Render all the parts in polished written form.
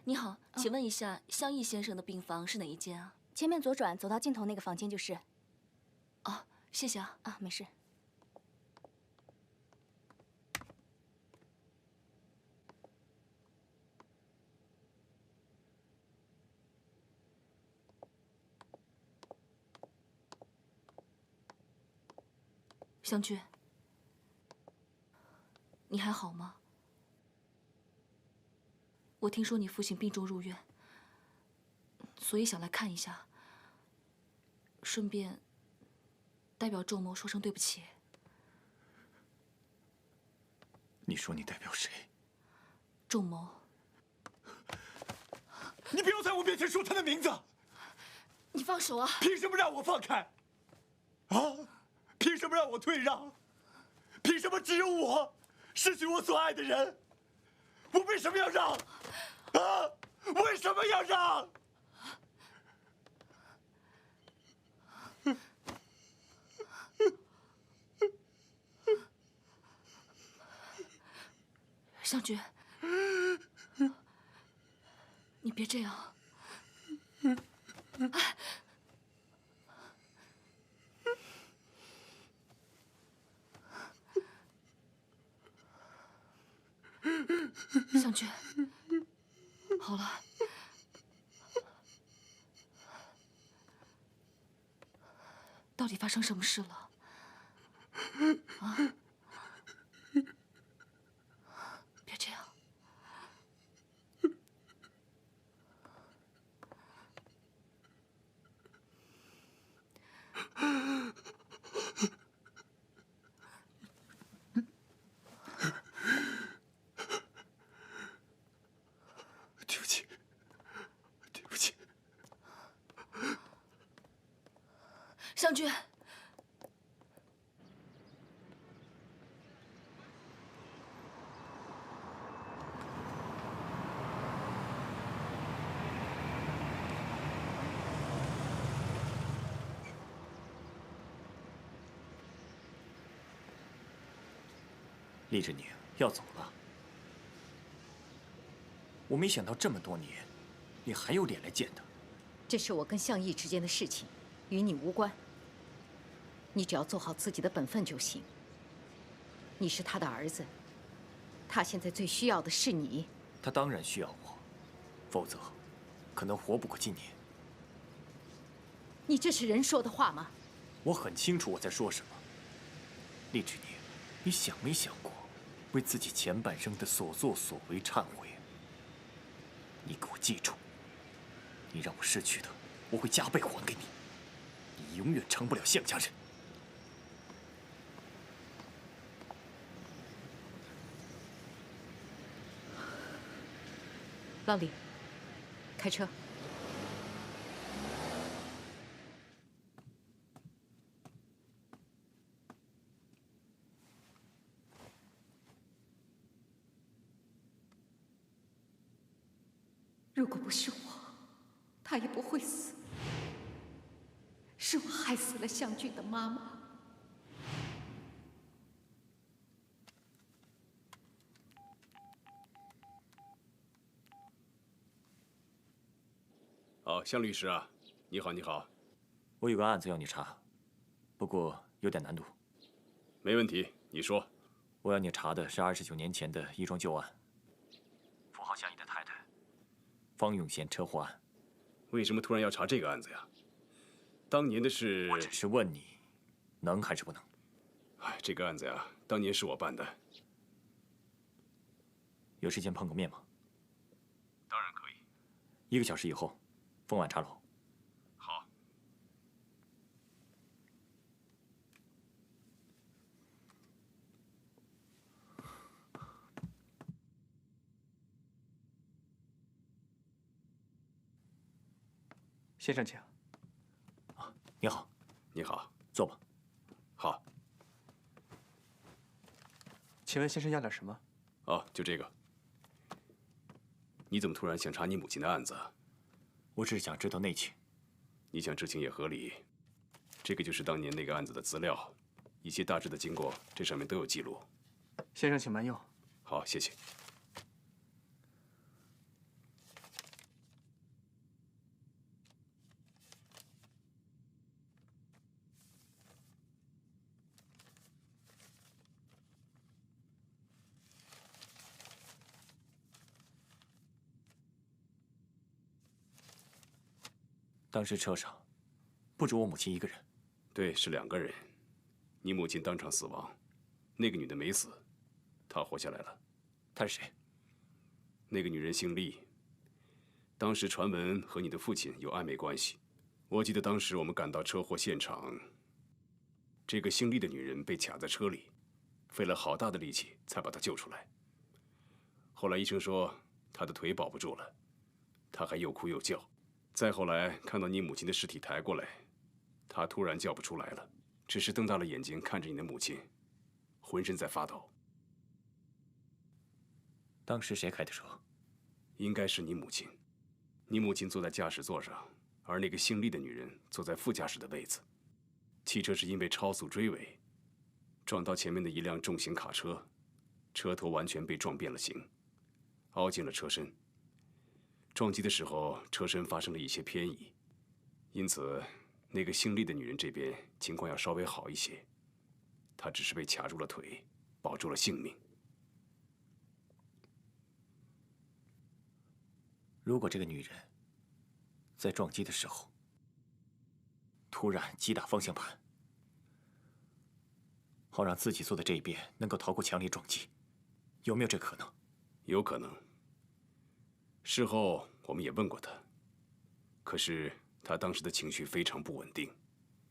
你好，请问一下，向义先生的病房是哪一间啊？前面左转，走到尽头那个房间就是。哦，谢谢啊。啊，没事。湘君，你还好吗？我听说你父亲病重入院，所以想来看一下，顺便代表仲谋说声对不起。你说你代表谁？仲谋。你不要在我面前说他的名字！你放手啊！凭什么让我放开？啊？凭什么让我退让？凭什么只有我失去我所爱的人？我为什么要让？啊？为什么要让？湘君，你别这样。湘君，好了，到底发生什么事了？啊？别这样。对不起，对不起。湘君。厉志宁要走了，我没想到这么多年，你还有脸来见他。这是我跟向义之间的事情，与你无关。你只要做好自己的本分就行。你是他的儿子，他现在最需要的是你。他当然需要我，否则可能活不过今年。你这是人说的话吗？我很清楚我在说什么。厉志宁，你想没想过？为自己前半生的所作所为忏悔。你给我记住，你让我失去的，我会加倍还给你。你永远成不了向家人。老李，开车。如果不是我，他也不会死。是我害死了向俊的妈妈。哦，向律师啊，你好，你好。我有个案子要你查，不过有点难度。没问题，你说。我要你查的是29年前的一桩旧案，富豪向义的太太方永贤车祸案。为什么突然要查这个案子呀？当年的事……我只是问你，能还是不能？哎，这个案子呀，当年是我办的。有时间碰个面吗？当然可以。1个小时以后，丰晚茶楼。好。先生，请。你好。你好。坐吧。好。请问先生要点什么？哦，就这个。你怎么突然想查你母亲的案子？我只是想知道内情。你想知情也合理。这个就是当年那个案子的资料，一些大致的经过，这上面都有记录。先生，请慢用。好，谢谢。当时车上不止我母亲一个人。对，是2个人。你母亲当场死亡，那个女的没死，她活下来了。她是谁？那个女人姓厉，当时传闻和你的父亲有暧昧关系。我记得当时我们赶到车祸现场，这个姓厉的女人被卡在车里，费了好大的力气才把她救出来。后来医生说她的腿保不住了，她还又哭又叫。再后来看到你母亲的尸体抬过来，她突然叫不出来了，只是瞪大了眼睛看着你的母亲，浑身在发抖。当时谁开的车？应该是你母亲。你母亲坐在驾驶座上，而那个姓厉的女人坐在副驾驶的位子。汽车是因为超速追尾，撞到前面的一辆重型卡车，车头完全被撞变了形，凹进了车身。撞击的时候，车身发生了一些偏移，因此那个姓厉的女人这边情况要稍微好一些，她只是被卡住了腿，保住了性命。如果这个女人在撞击的时候突然击打方向盘，好让自己坐的这一边能够逃过强烈撞击，有没有这可能？有可能。事后我们也问过她，可是她当时的情绪非常不稳定，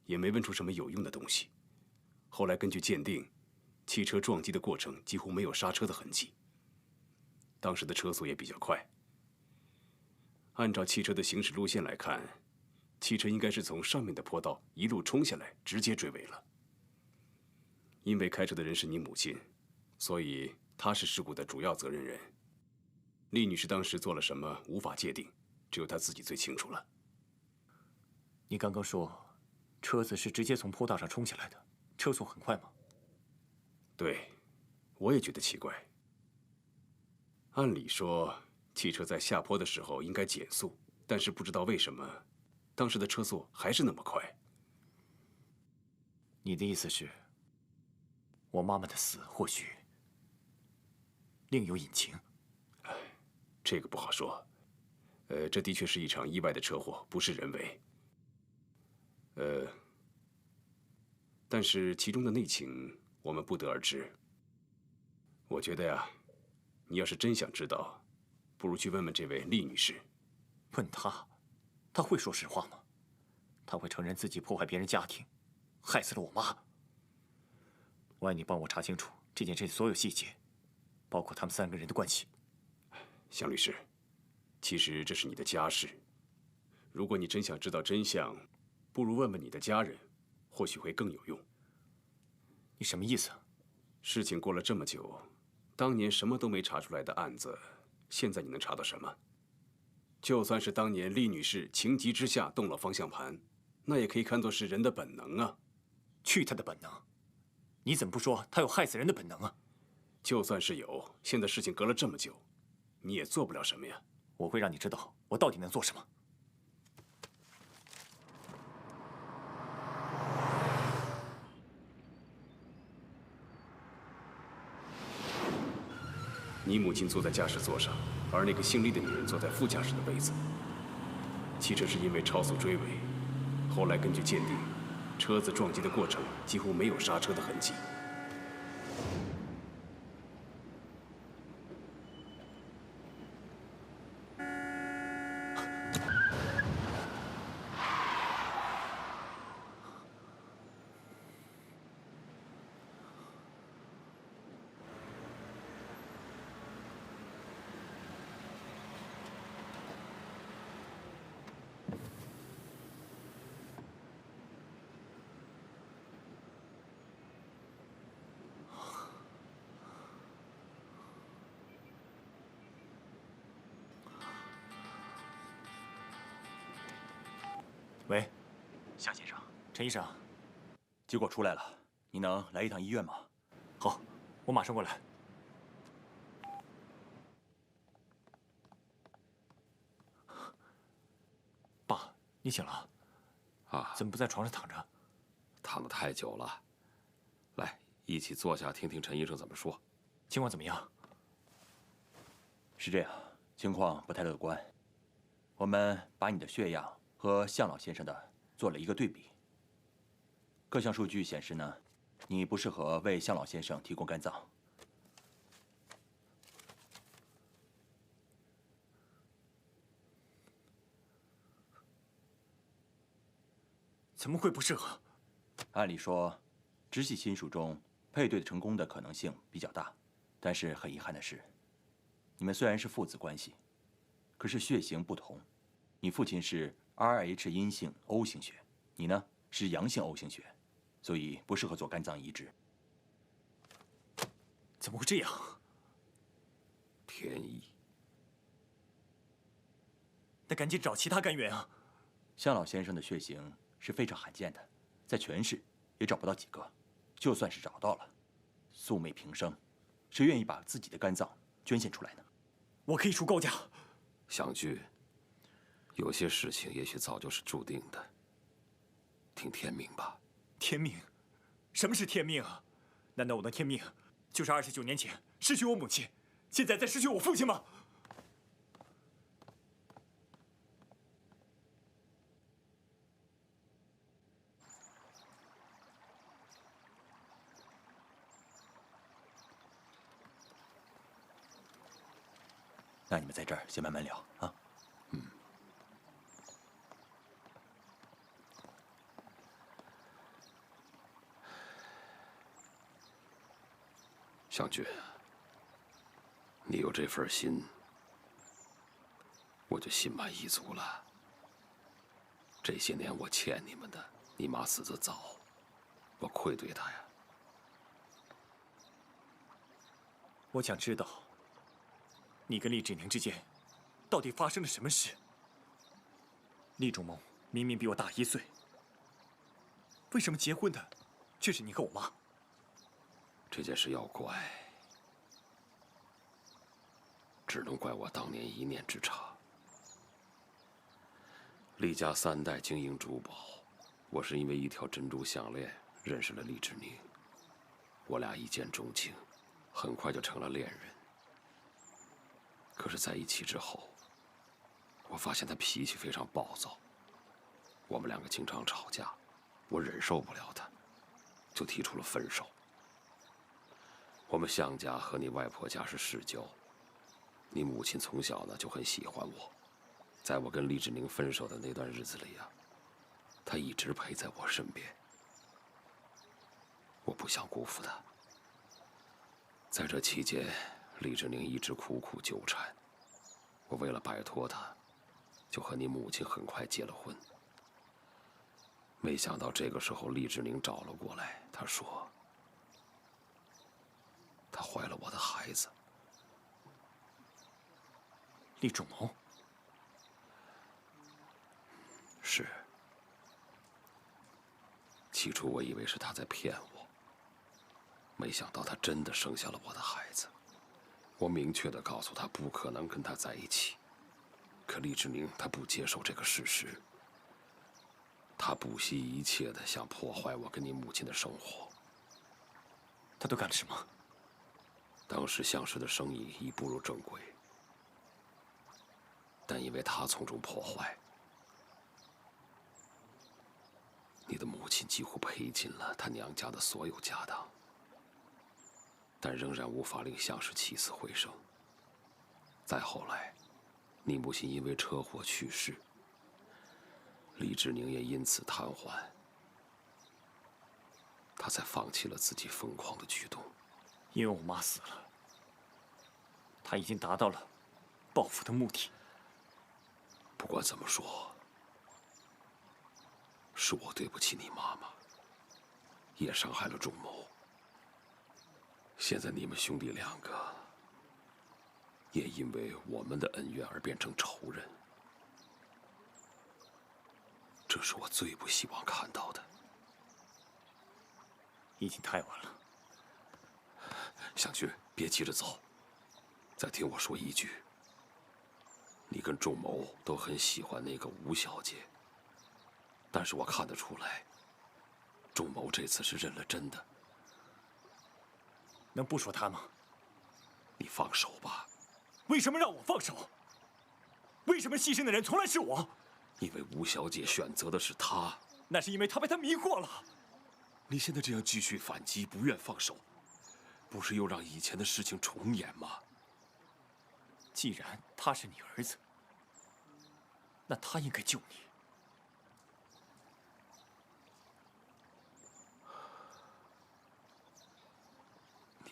也没问出什么有用的东西。后来根据鉴定，汽车撞击的过程几乎没有刹车的痕迹，当时的车速也比较快。按照汽车的行驶路线来看，汽车应该是从上面的坡道一路冲下来，直接追尾了。因为开车的人是你母亲，所以她是事故的主要责任人。厉女士当时做了什么无法界定，只有她自己最清楚了。你刚刚说，车子是直接从坡道上冲下来的，车速很快吗？对，我也觉得奇怪。按理说，汽车在下坡的时候应该减速，但是不知道为什么，当时的车速还是那么快。你的意思是，我妈妈的死或许另有隐情？这个不好说。这的确是一场意外的车祸，不是人为。但是其中的内情我们不得而知。我觉得呀，你要是真想知道，不如去问问这位厉女士。问她，她会说实话吗？她会承认自己破坏别人家庭，害死了我妈？我要你帮我查清楚这件事所有细节，包括他们3个人的关系。向律师，其实这是你的家事。如果你真想知道真相，不如问问你的家人，或许会更有用。你什么意思？事情过了这么久，当年什么都没查出来的案子，现在你能查到什么？就算是当年厉女士情急之下动了方向盘，那也可以看作是人的本能啊。去她的本能！你怎么不说她有害死人的本能啊？就算是有，现在事情隔了这么久，你也做不了什么呀。我会让你知道我到底能做什么。你母亲坐在驾驶座上，而那个姓厉的女人坐在副驾驶的位子。汽车是因为超速追尾，后来根据鉴定，车子撞击的过程几乎没有刹车的痕迹。喂，夏先生，陈医生。结果出来了，你能来一趟医院吗？好，我马上过来。爸，你醒了？啊，怎么不在床上躺着？躺得太久了。来，一起坐下，听听陈医生怎么说。情况怎么样？是这样，情况不太乐观。我们把你的血样和向老先生的做了一个对比。各项数据显示呢，你不适合为向老先生提供肝脏。怎么会不适合？按理说，直系亲属中配对成功的可能性比较大，但是很遗憾的是，你们虽然是父子关系，可是血型不同。你父亲是 Rh 阴性 O 型血，你呢是阳性 O 型血，所以不适合做肝脏移植。怎么会这样？天意。那赶紧找其他肝源啊！向老先生的血型是非常罕见的，在全市也找不到几个。就算是找到了，素昧平生，谁愿意把自己的肝脏捐献出来呢？我可以出高价。祥俊，有些事情也许早就是注定的。听天命吧。天命？什么是天命啊？难道我的天命就是29年前失去我母亲，现在再失去我父亲吗？那你们在这儿先慢慢聊啊。祥俊，你有这份心，我就心满意足了。这些年我欠你们的，你妈死得早，我愧对她呀。我想知道，你跟厉志宁之间到底发生了什么事？厉仲谋明明比我大1岁，为什么结婚的却是你和我妈？这件事要怪，只能怪我当年一念之差。厉家3代经营珠宝，我是因为一条珍珠项链认识了厉志宁，我俩一见钟情，很快就成了恋人。可是在一起之后，我发现他脾气非常暴躁，我们2个经常吵架，我忍受不了他，就提出了分手。我们向家和你外婆家是世交，你母亲从小呢就很喜欢我，在我跟厉志宁分手的那段日子里啊，她一直陪在我身边。我不想辜负她。在这期间，厉志宁一直苦苦纠缠，我为了摆脱他，就和你母亲很快结了婚。没想到这个时候，厉志宁找了过来，他说她怀了我的孩子。厉仲谋？是。起初我以为是他在骗我，没想到他真的生下了我的孩子。我明确地告诉他不可能跟他在一起，可厉志宁他不接受这个事实，他不惜一切地想破坏我跟你母亲的生活。他都干了什么？当时向氏的生意已步入正轨，但因为他从中破坏，你的母亲几乎赔尽了她娘家的所有家当，但仍然无法令向氏起死回生。再后来，你母亲因为车祸去世，厉志宁也因此瘫痪，他才放弃了自己疯狂的举动。因为我妈死了，他已经达到了报复的目的。不管怎么说，是我对不起你妈妈，也伤害了仲谋。现在你们兄弟2个也因为我们的恩怨而变成仇人，这是我最不希望看到的。已经太晚了。向军，别急着走，再听我说一句。你跟仲谋都很喜欢那个吴小姐，但是我看得出来，仲谋这次是认了真的。能不说他吗？你放手吧。为什么让我放手？为什么牺牲的人从来是我？因为吴小姐选择的是他，那是因为他被他迷惑了。你现在这样继续反击，不愿放手，不是又让以前的事情重演吗？既然他是你儿子，那他应该救你。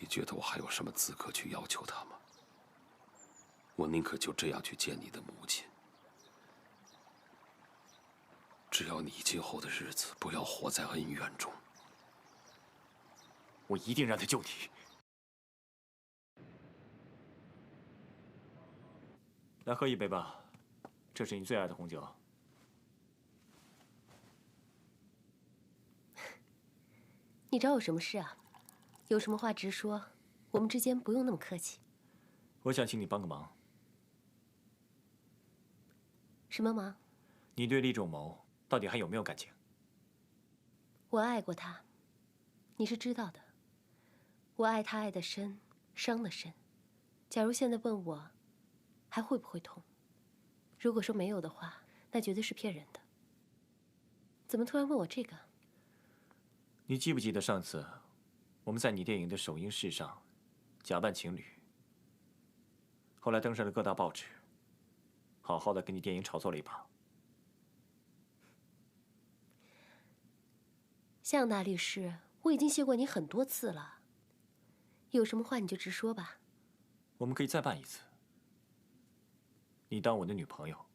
你觉得我还有什么资格去要求他吗？我宁可就这样去见你的母亲。只要你今后的日子不要活在恩怨中。我一定让他救你。来喝一杯吧，这是你最爱的红酒。你找我什么事啊？有什么话直说，我们之间不用那么客气。我想请你帮个忙。什么忙？你对厉仲谋到底还有没有感情？我爱过他，你是知道的。我爱他爱得深，伤得深。假如现在问我，还会不会痛？如果说没有的话，那绝对是骗人的。怎么突然问我这个？你记不记得上次我们在你电影的首映式上假扮情侣，后来登上了各大报纸，好好的跟你电影炒作了一把。向大律师，我已经谢过你很多次了，有什么话你就直说吧。我们可以再办一次。你当我的女朋友，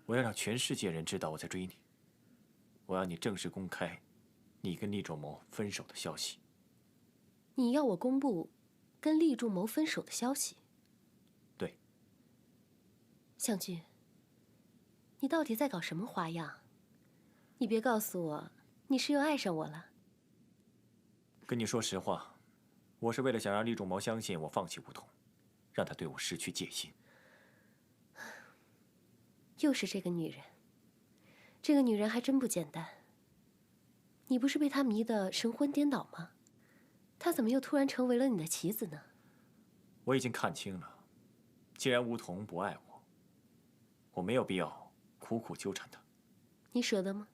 我要让全世界人知道我在追你。我要你正式公开你跟厉仲谋分手的消息。你要我公布跟厉仲谋分手的消息？对。向军，你到底在搞什么花样？你别告诉我你是又爱上我了。跟你说实话，我是为了想让厉仲谋相信我放弃吴桐，让他对我失去戒心。又是这个女人，这个女人还真不简单。你不是被她迷得神魂颠倒吗？她怎么又突然成为了你的棋子呢？我已经看清了，既然吴桐不爱我，我没有必要苦苦纠缠他。你舍得吗？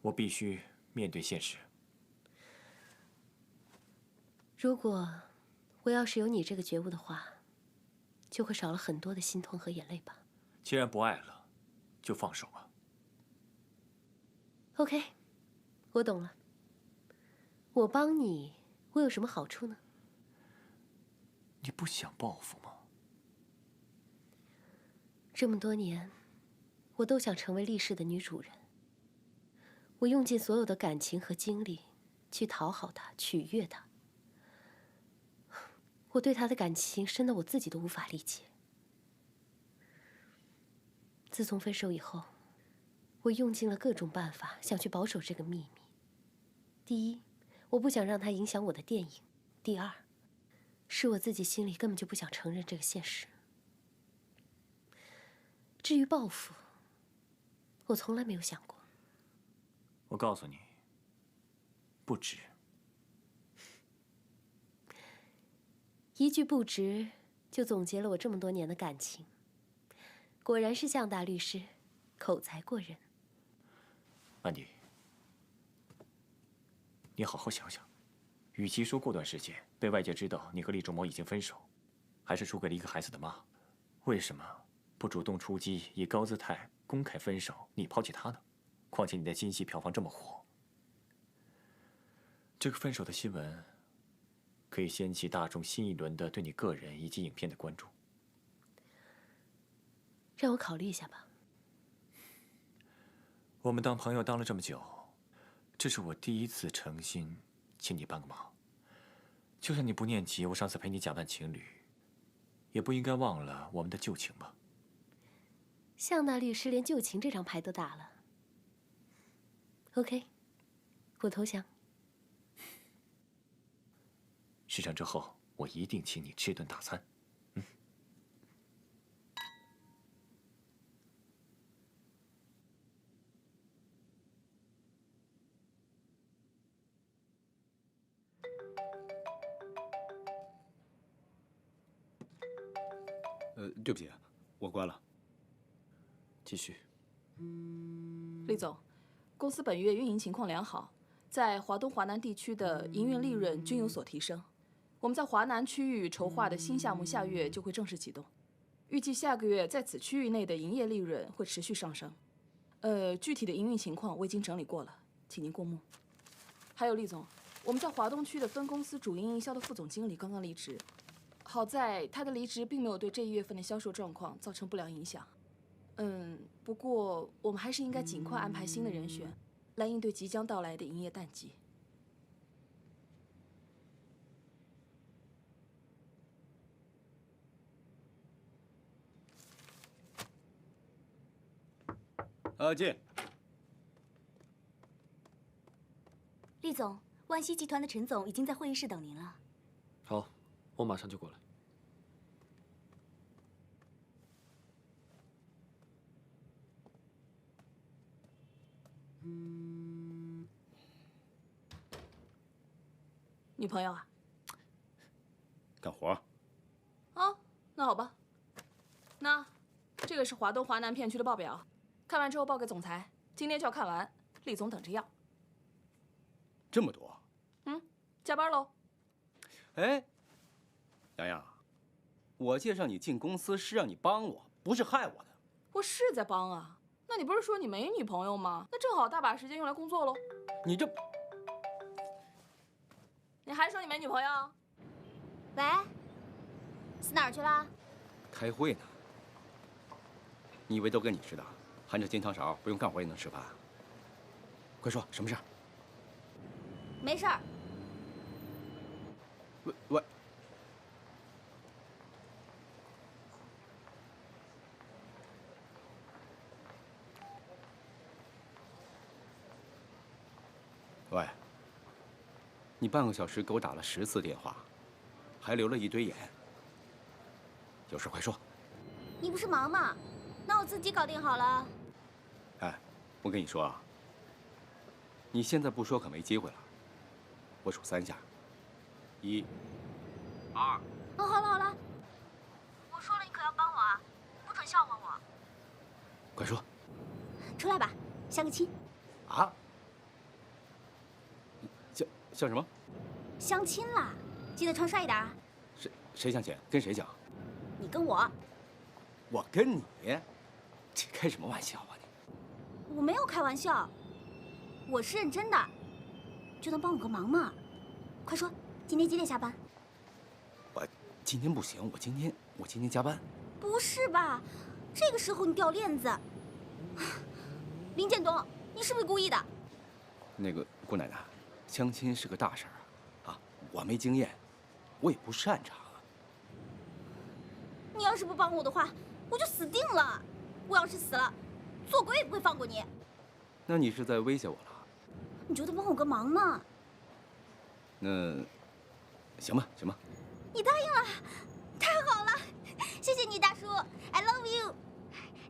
我必须面对现实。如果我要是有你这个觉悟的话，就会少了很多的心痛和眼泪吧。既然不爱了，就放手吧。OK， 我懂了。我帮你，我有什么好处呢？你不想报复吗？这么多年，我都想成为厉氏的女主人。我用尽所有的感情和精力去讨好他，取悦他。我对他的感情深得我自己都无法理解。自从分手以后，我用尽了各种办法想去保守这个秘密。第一，我不想让它影响我的电影；第二，是我自己心里根本就不想承认这个现实。至于报复，我从来没有想过。我告诉你，不值。一句不值，就总结了我这么多年的感情。果然是向大律师，口才过人。安迪，你好好想想，与其说过段时间被外界知道你和厉仲谋已经分手，还是输给了一个孩子的妈，为什么不主动出击，以高姿态公开分手，你抛弃他呢？况且你的新戏票房这么火，这个分手的新闻可以掀起大众新一轮的对你个人以及影片的关注。让我考虑一下吧。我们当朋友当了这么久，这是我第一次诚心请你帮个忙。就算你不念及我上次陪你假扮情侣，也不应该忘了我们的旧情吧？向大律师连旧情这张牌都打了。OK， 我投降。事成之后，我一定请你吃顿大餐。对不起，我关了。继续。厉总，公司本月运营情况良好，在华东、华南地区的营运利润均有所提升。我们在华南区域筹划的新项目下月就会正式启动，预计下个月在此区域内的营业利润会持续上升。具体的营运情况我已经整理过了，请您过目。还有厉总，我们在华东区的分公司主营营销的副总经理刚刚离职，好在他的离职并没有对这1月份的销售状况造成不良影响。不过我们还是应该尽快安排新的人选，来应对即将到来的营业淡季。进。厉总，万熙集团的陈总已经在会议室等您了。好，我马上就过来。女朋友啊？干活。啊，那好吧。那这个是华东、华南片区的报表，看完之后报给总裁，今天就要看完，厉总等着要。这么多？加班喽。哎，洋洋，我介绍你进公司是让你帮我，不是害我的。我是在帮啊。那你不是说你没女朋友吗？那正好大把时间用来工作喽。你这……你还说你没女朋友？喂，死哪儿去了？开会呢。你以为都跟你似的，含着金汤勺不用干活也能吃饭？快说，什么事儿？没事儿。喂，喂，你半个小时给我打了10次电话，还留了一堆言，有事快说。你不是忙吗？那我自己搞定好了。哎，我跟你说啊，你现在不说可没机会了。我数3下，1、2。哦，好了好了，我说了你可要帮我啊，不准笑话我。快说。出来吧，相个亲。啊？像什么？相亲啦，记得穿帅一点啊。谁相亲？跟谁讲？你跟我。我跟你？这开什么玩笑啊你？我没有开玩笑，我是认真的。就能帮我个忙吗？快说，今天几点下班？我今天不行，我今天加班。不是吧？这个时候你掉链子。林建东，你是不是故意的？那个姑奶奶，相亲是个大事儿啊，我没经验，我也不擅长。你要是不帮我的话，我就死定了。我要是死了，做鬼也不会放过你。那你是在威胁我了？你就能帮我个忙吗？那行吧，行吧。你答应了，太好了，谢谢你，大叔 ，I love you。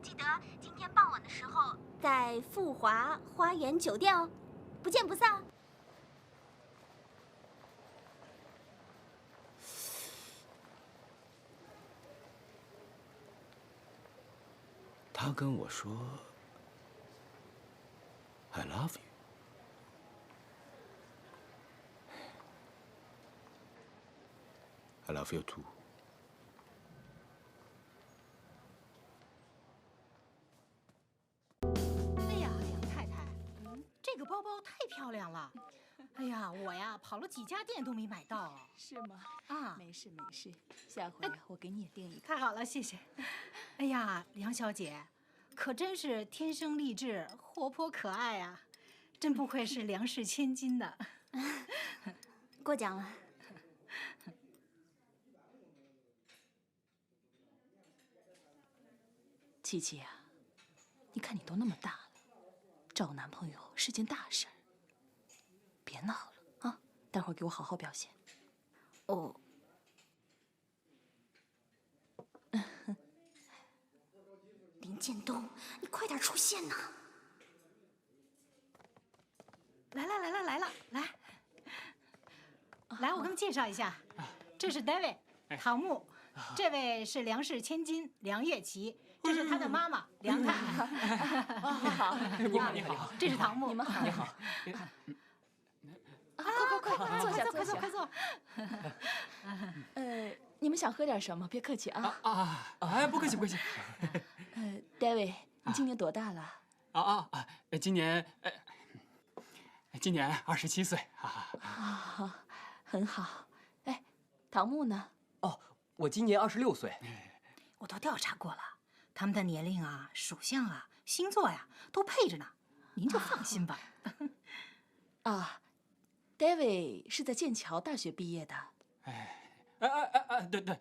记得今天傍晚的时候在富华花园酒店哦，不见不散。他跟我说 "I love you"。I love you too。哎呀，杨太太，这个包包太漂亮了。哎呀，我呀跑了几家店都没买到。是吗？啊，没事没事，下回我给你也订一个。太好了，谢谢。哎呀，梁小姐，可真是天生丽质，活泼可爱啊，真不愧是梁氏千金的。过奖了。琪琪啊，你看你都那么大了，找男朋友是件大事儿，别闹了啊！待会儿给我好好表现。哦。林建东，你快点出现呐！来了，来，我给你们介绍一下，这是 David 唐木，这位是梁氏千金梁月琪，这是他的妈妈梁太太。好，你好，你好，这是唐木，你们好，你好。快坐下，快坐，快坐。你们想喝点什么？别客气啊。哎，不客气，不客气。David， 你今年多大了？今年27岁很好。哎，唐木呢？哦，我今年26岁。我都调查过了，他们的年龄啊、属相啊、星座呀都配着呢，您就放心吧。David 是在剑桥大学毕业的。对，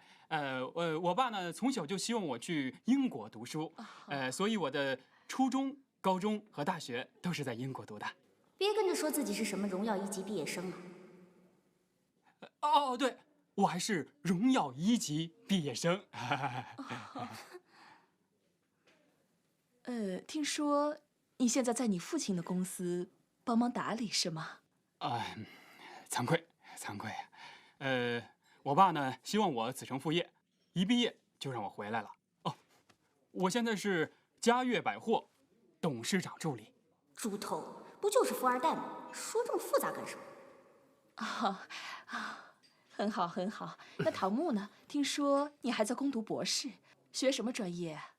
我爸呢从小就希望我去英国读书，所以我的初中、高中和大学都是在英国读的。别跟着说自己是什么荣耀1级毕业生了。对，我还是荣耀1级毕业生。听说你现在在你父亲的公司帮忙打理是吗？惭愧。我爸呢希望我子承父业，一毕业就让我回来了。我现在是嘉悦百货董事长助理。猪头，不就是富二代吗？说这么复杂干什么？很好，很好。那唐木呢？听说你还在攻读博士，学什么专业啊？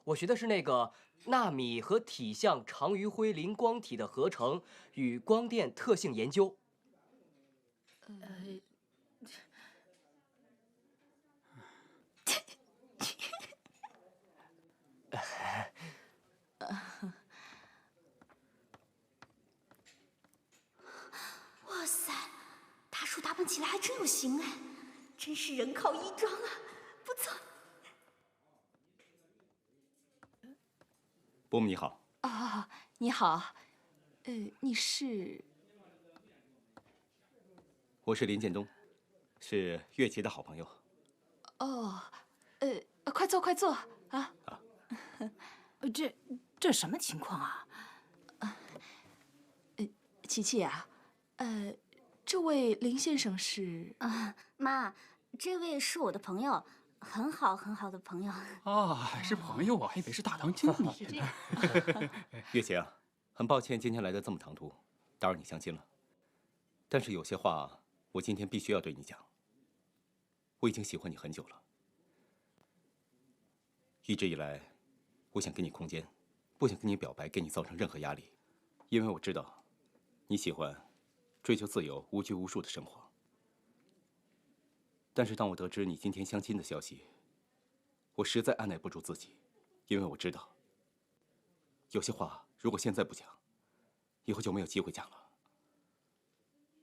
我学的是那个纳米和体相长余辉磷光体的合成与光电特性研究。哇塞，大叔打扮起来还真有型哎，真是人靠衣装啊，不错。伯母你好。你好。你是？我是林建东，是岳琪的好朋友。快坐，快坐啊！这什么情况啊？琪琪啊，这位林先生是？妈，这位是我的朋友，很好很好的朋友。是朋友，我还以为是大堂经理。是这样。岳琪啊，很抱歉今天来的这么唐突，打扰你相亲了。但是有些话我今天必须要对你讲。我已经喜欢你很久了，一直以来，我想给你空间，不想跟你表白，给你造成任何压力，因为我知道，你喜欢追求自由、无拘无束的生活。但是当我得知你今天相亲的消息，我实在按耐不住自己，因为我知道，有些话如果现在不讲，以后就没有机会讲了。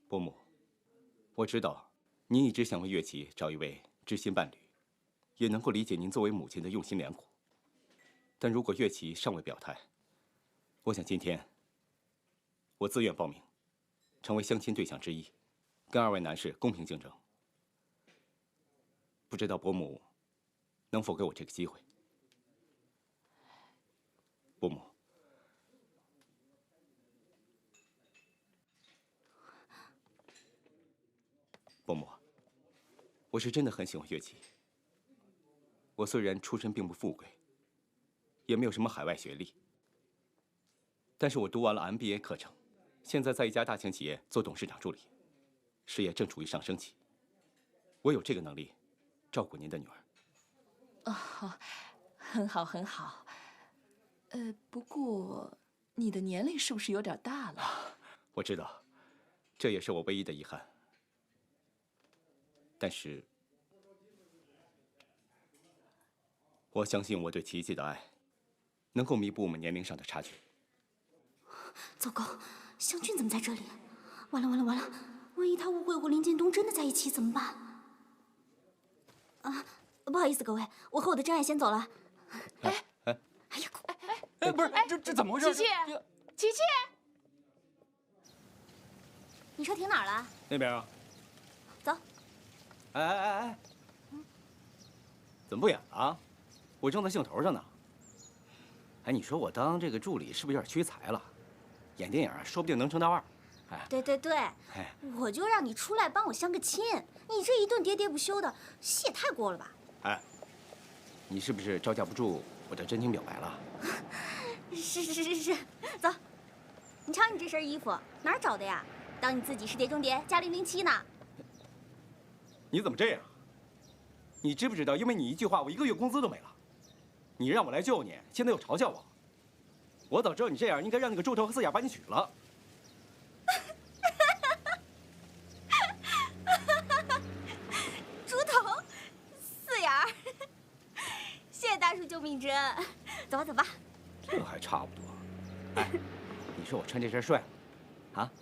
伯母，我知道您一直想为岳琪找一位知心伴侣，也能够理解您作为母亲的用心良苦。但如果岳琪尚未表态，我想今天我自愿报名，成为相亲对象之一，跟2位男士公平竞争。不知道伯母能否给我这个机会？伯母，伯母，我是真的很喜欢岳琪。我虽然出身并不富贵，也没有什么海外学历，但是我读完了 MBA 课程，现在在一家大型企业做董事长助理，事业正处于上升期。我有这个能力照顾您的女儿。很好，很好。不过你的年龄是不是有点大了？我知道，这也是我唯一的遗憾。但是，我相信我对琪琪的爱，能够弥补我们年龄上的差距。糟糕，湘俊怎么在这里？完了完了完了！万一他误会我林建东真的在一起怎么办？不好意思各位，我和我的真爱先走了。哎呀，不是，这怎么回事？琪琪，你车停哪儿了？那边啊。走。哎，怎么不演了啊？我正在兴头上呢。哎，你说我当这个助理是不是有点屈才了？演电影说不定能成大腕。哎，对，我就让你出来帮我相个亲。你这一顿喋喋不休的，戏也太过了吧？哎，你是不是招架不住我这真情表白了。是，走，你瞧你这身衣服哪儿找的呀？当你自己是碟中谍加007呢？你怎么这样？你知不知道，因为你一句话，我1个月工资都没了。你让我来救你，现在又嘲笑我。我早知道你这样，应该让那个猪头和四眼把你娶了。猪头，四眼儿，谢谢大叔救命之恩。走吧，走吧。这还差不多。哎，你说我穿这身帅吗？啊？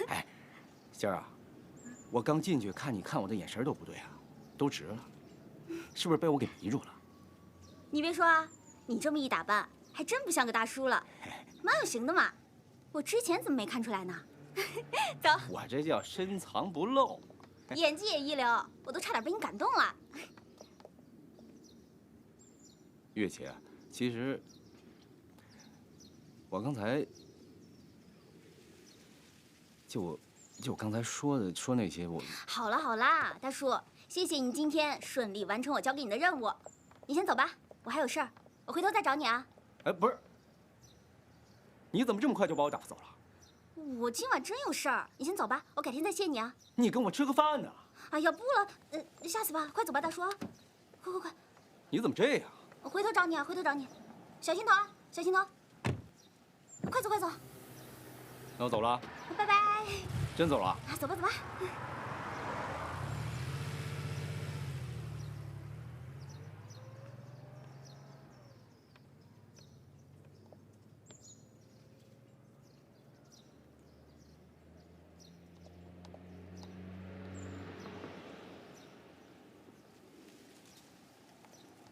哎，仙儿啊，我刚进去看你看我的眼神都不对啊，都直了，是不是被我给迷住了？你别说啊，你这么一打扮，还真不像个大叔了，蛮有型的嘛。我之前怎么没看出来呢？走，我这叫深藏不露，演技也一流，我都差点被你感动了。月姐，其实我刚才就我刚才说那些，我好了好啦，大叔，谢谢你今天顺利完成我交给你的任务。你先走吧，我还有事儿，我回头再找你啊。哎，不是，你怎么这么快就把我打发走了？我今晚真有事儿，你先走吧，我改天再谢你啊。你跟我吃个饭呢？哎呀，不了，下次吧，快走吧，大叔，快！你怎么这样？我回头找你啊，回头找你，小心头啊，小心头。快走！那我走了。拜拜。真走了？啊，走吧。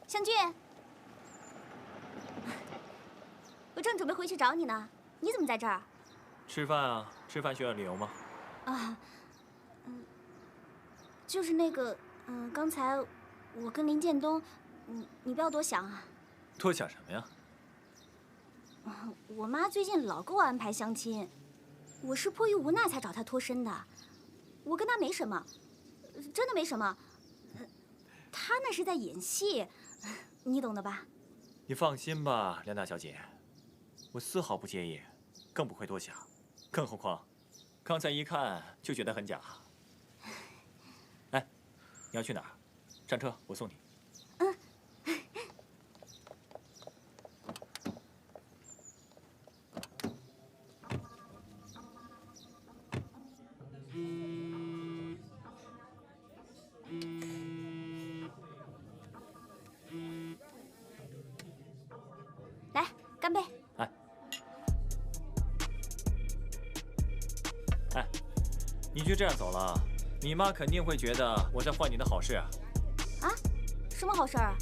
湘君，我正准备回去找你呢，你怎么在这儿？吃饭啊，吃饭需要理由吗？啊，就是那个，刚才我跟林建东，你不要多想啊。多想什么呀？我妈最近老给我安排相亲，我是迫于无奈才找她脱身的。我跟她没什么，真的没什么。她那是在演戏，你懂的吧？你放心吧，梁大小姐，我丝毫不介意，更不会多想。更何况，刚才一看就觉得很假。哎，你要去哪儿？上车，我送你。来，干杯！哎，你就这样走了，你妈肯定会觉得我在坏你的好事啊！啊？什么好事啊？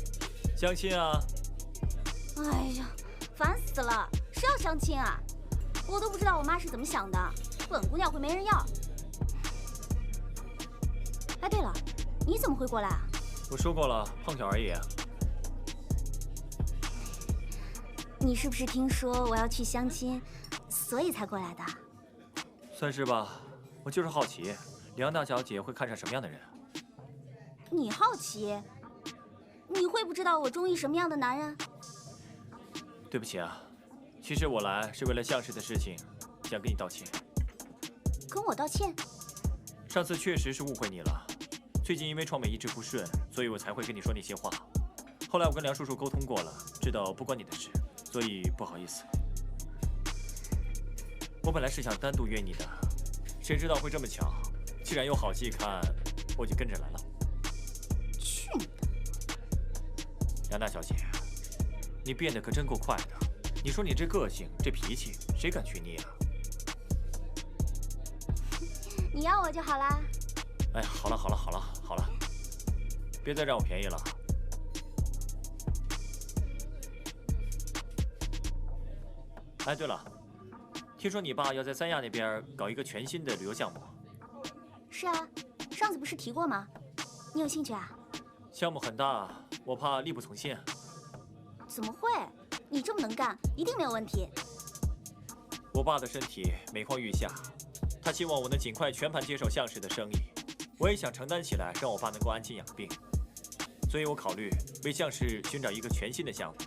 相亲啊！哎呀，烦死了！谁要相亲啊？我都不知道我妈是怎么想的，本姑娘会没人要。哎，对了，你怎么会过来啊？我说过了，碰巧而已。你是不是听说我要去相亲，所以才过来的？算是吧，我就是好奇，梁大小姐会看上什么样的人？你好奇？你会不知道我中意什么样的男人？对不起啊，其实我来是为了向氏的事情，想跟你道歉。跟我道歉？上次确实是误会你了，最近因为创美一直不顺，所以我才会跟你说那些话。后来我跟梁叔叔沟通过了，知道不关你的事，所以不好意思。我本来是想单独约你的，谁知道会这么巧。既然有好戏看，我就跟着来了。去你的！梁大小姐，你变得可真够快的。你说你这个性、这脾气，谁敢娶你啊？你要我就好啦。哎，好了，别再占我便宜了。哎，对了，听说你爸要在三亚那边搞一个全新的旅游项目。是啊，上次不是提过吗？你有兴趣啊？项目很大，我怕力不从心。怎么会？你这么能干，一定没有问题。我爸的身体每况愈下，他希望我能尽快全盘接手向氏的生意。我也想承担起来，让我爸能够安心养病。所以我考虑为向氏寻找一个全新的项目，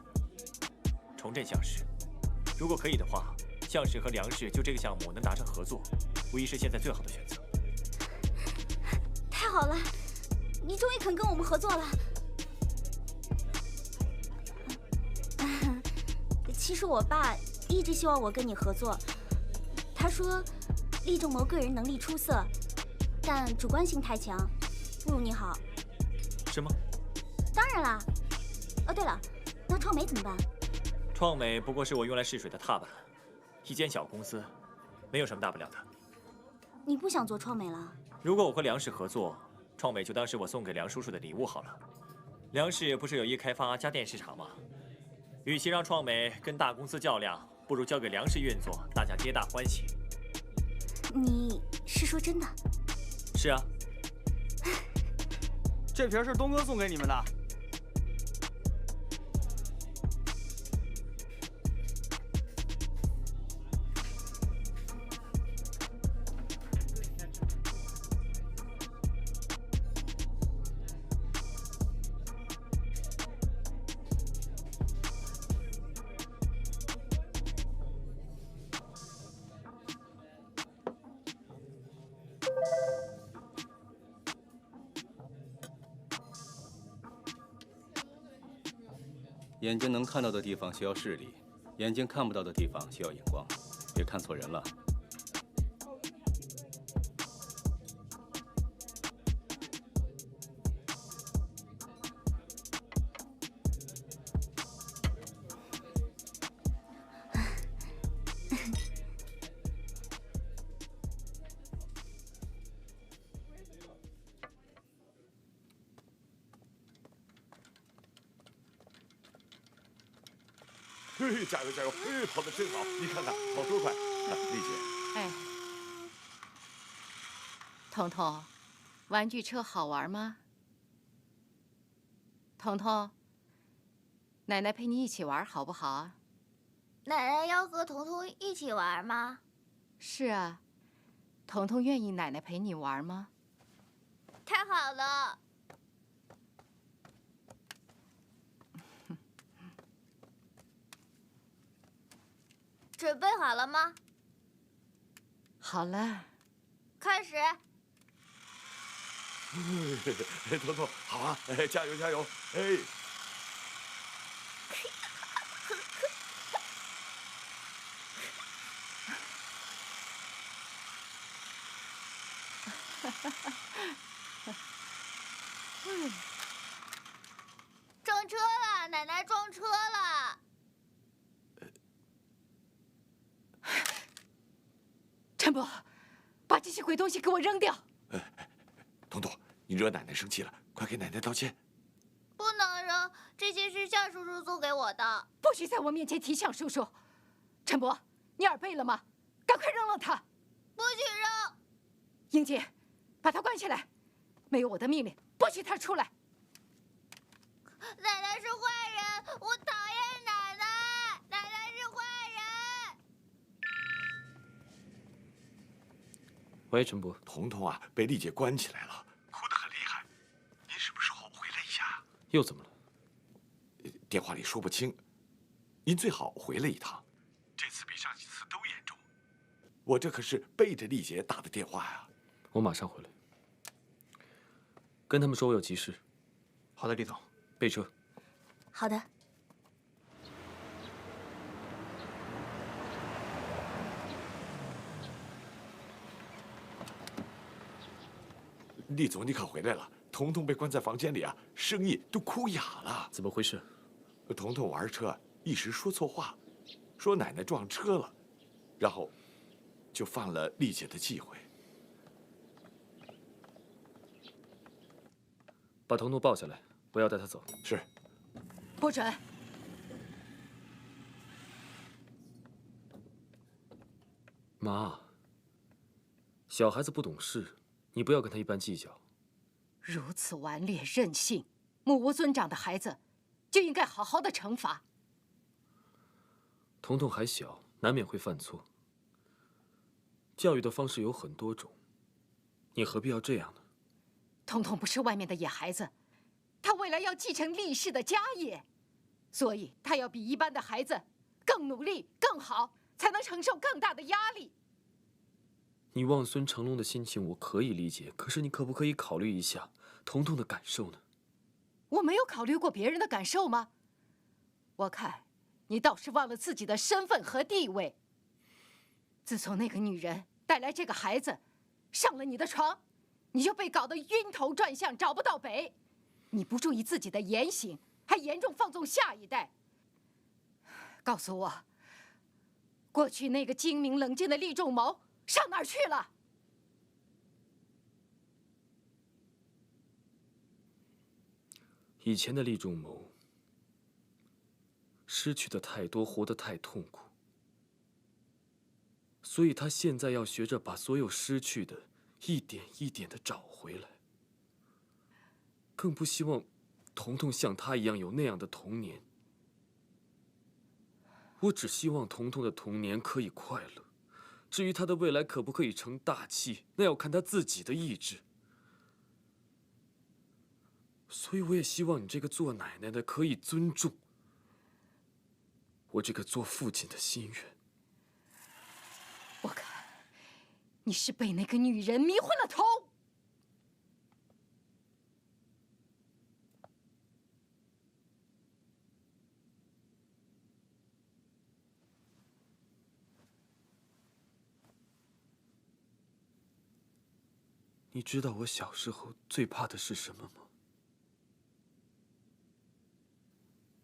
重振项氏。如果可以的话，项氏和梁氏就这个项目能达成合作，无疑是现在最好的选择。太好了，你终于肯跟我们合作了。其实我爸一直希望我跟你合作，他说厉仲谋个人能力出色，但主观性太强，不如你好。是吗？当然啦。哦，对了，那创美怎么办？创美不过是我用来试水的踏板，一间小公司，没有什么大不了的。你不想做创美了？如果我和梁氏合作，创美就当是我送给梁叔叔的礼物好了。梁氏不是有意开发家电市场吗？与其让创美跟大公司较量，不如交给梁氏运作，大家皆大欢喜。你是说真的？是啊。这瓶是东哥送给你们的。眼睛能看到的地方需要视力，眼睛看不到的地方需要眼光，别看错人了。嘿，加油加油！哎，跑得真好！你看看，跑多快！丽姐，哎，彤彤，玩具车好玩吗？彤彤，奶奶陪你一起玩好不好啊？奶奶要和彤彤一起玩吗？是啊，彤彤愿意奶奶陪你玩吗？太好了！准备好了吗？好了，开始。彤彤，好啊！哎，加油加油！哎。撞车了，奶奶撞车了！陈伯，把这些鬼东西给我扔掉！彤彤，你惹奶奶生气了，快给奶奶道歉。不能扔，这些是向叔叔送给我的。不许在我面前提向叔叔！陈伯，你耳背了吗？赶快扔了他！不许扔！英姐，把他关起来，没有我的命令，不许他出来。奶奶是坏人，我讨厌奶奶！奶奶是坏人！喂，陈伯，彤彤啊，被丽姐关起来了，哭得很厉害。您什么时候回来一下？又怎么了？电话里说不清，您最好回来一趟。这次比上几次都严重。我这可是背着丽姐打的电话呀。我马上回来。跟他们说我有急事。好的，李总。备车。好的。厉总，你可回来了！彤彤被关在房间里啊，声音都哭哑了。怎么回事？彤彤玩车一时说错话，说奶奶撞车了，然后就犯了丽姐的忌讳。把彤彤抱下来，我要带她走。是。不准！妈，小孩子不懂事，你不要跟他一般计较。如此顽劣任性、目无尊长的孩子，就应该好好的惩罚。彤彤还小，难免会犯错。教育的方式有很多种，你何必要这样呢？彤彤不是外面的野孩子，他未来要继承厉氏的家业。所以他要比一般的孩子更努力、更好，才能承受更大的压力。你望孙成龙的心情我可以理解，可是你可不可以考虑一下彤彤的感受呢？我没有考虑过别人的感受吗？我看你倒是忘了自己的身份和地位。自从那个女人带来这个孩子，上了你的床，你就被搞得晕头转向，找不到北。你不注意自己的言行，还严重放纵下一代。告诉我，过去那个精明冷静的厉仲谋上哪儿去了？以前的厉仲谋失去的太多，活得太痛苦，所以他现在要学着把所有失去的一点一点的找回来。更不希望彤彤像他一样有那样的童年。我只希望彤彤的童年可以快乐，至于他的未来可不可以成大器，那要看他自己的意志。所以我也希望你这个做奶奶的可以尊重我这个做父亲的心愿。我看你是被那个女人迷昏了头。你知道我小时候最怕的是什么吗？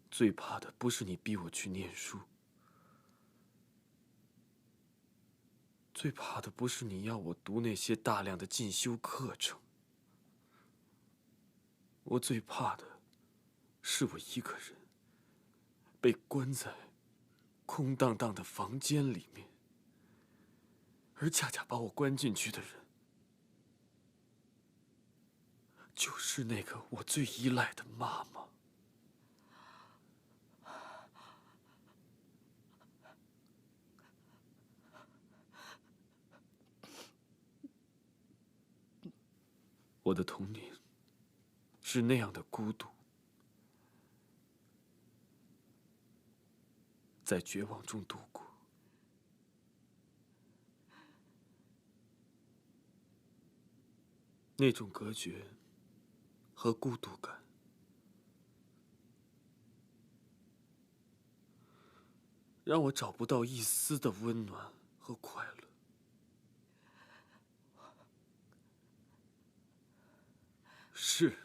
最怕的不是你逼我去念书，最怕的不是你要我读那些大量的进修课程，我最怕的是我一个人被关在空荡荡的房间里面，而恰恰把我关进去的人，就是那个我最依赖的妈妈。我的童年是那样的孤独，在绝望中度过。那种隔绝和孤独感，让我找不到一丝的温暖和快乐。是，